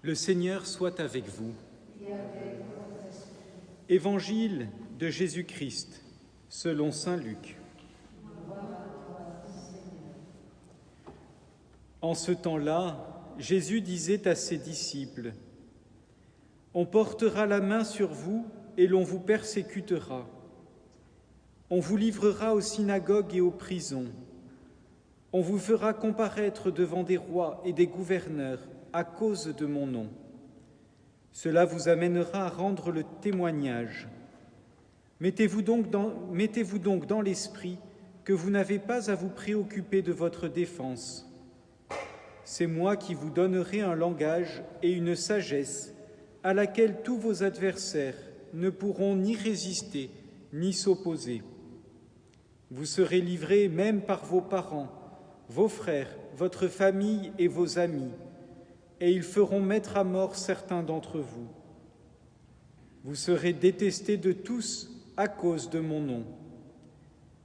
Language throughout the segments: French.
Le Seigneur soit avec vous. Évangile de Jésus-Christ, selon saint Luc. En ce temps-là, Jésus disait à ses disciples : « On portera la main sur vous et l'on vous persécutera. On vous livrera aux synagogues et aux prisons. On vous fera comparaître devant des rois et des gouverneurs à cause de mon nom. Cela vous amènera à rendre le témoignage. Mettez-vous donc dans l'esprit que vous n'avez pas à vous préoccuper de votre défense. C'est moi qui vous donnerai un langage et une sagesse à laquelle tous vos adversaires ne pourront ni résister ni s'opposer. Vous serez livrés même par vos parents, vos frères, votre famille et vos amis, et ils feront mettre à mort certains d'entre vous. Vous serez détestés de tous à cause de mon nom.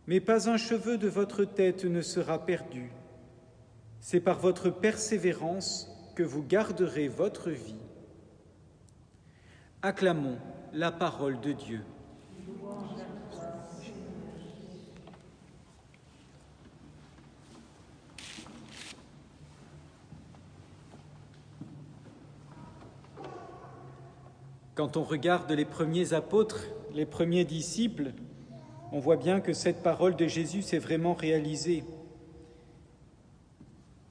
Mais pas un cheveu de votre tête ne sera perdu. C'est par votre persévérance que vous garderez votre vie. » Acclamons la parole de Dieu. Quand on regarde les premiers apôtres, les premiers disciples, on voit bien que cette parole de Jésus s'est vraiment réalisée.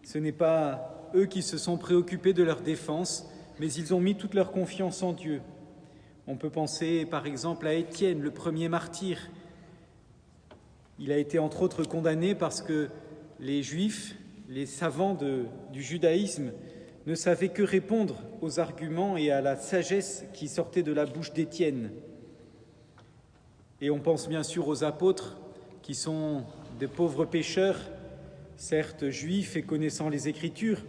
Ce n'est pas eux qui se sont préoccupés de leur défense, mais ils ont mis toute leur confiance en Dieu. On peut penser par exemple à Étienne, le premier martyr. Il a été entre autres condamné parce que les Juifs, les savants du judaïsme, ne savaient que répondre aux arguments et à la sagesse qui sortait de la bouche d'Étienne. Et on pense bien sûr aux apôtres, qui sont des pauvres pécheurs, certes juifs et connaissant les Écritures,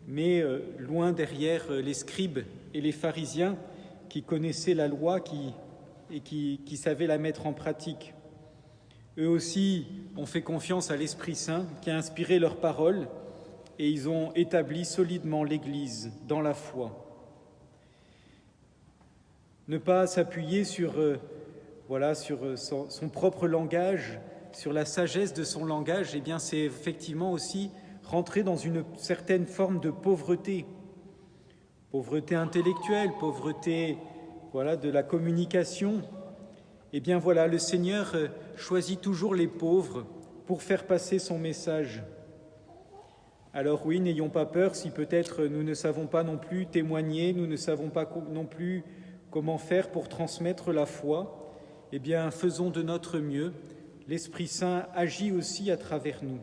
mais loin derrière les scribes et les pharisiens qui connaissaient la loi et qui savaient la mettre en pratique. Eux aussi ont fait confiance à l'Esprit Saint qui a inspiré leurs paroles, et ils ont établi solidement l'Église dans la foi. Ne pas s'appuyer sur son propre langage, sur la sagesse de son langage, eh bien c'est effectivement aussi rentrer dans une certaine forme de pauvreté. Pauvreté intellectuelle, pauvreté de la communication. Eh bien voilà, le Seigneur choisit toujours les pauvres pour faire passer son message. Alors oui, n'ayons pas peur si peut-être nous ne savons pas non plus témoigner, nous ne savons pas non plus comment faire pour transmettre la foi. Eh bien, faisons de notre mieux. L'Esprit Saint agit aussi à travers nous.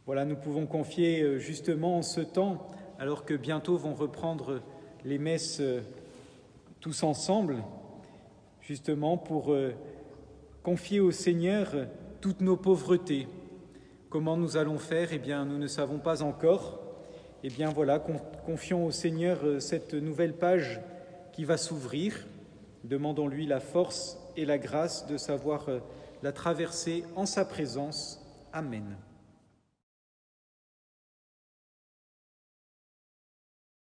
Voilà, nous pouvons confier justement en ce temps, alors que bientôt vont reprendre les messes tous ensemble, justement pour confier au Seigneur toutes nos pauvretés. Comment nous allons faire ? Eh bien, nous ne savons pas encore. Eh bien, voilà, confions au Seigneur cette nouvelle page qui va s'ouvrir. Demandons-lui la force et la grâce de savoir la traverser en sa présence. Amen.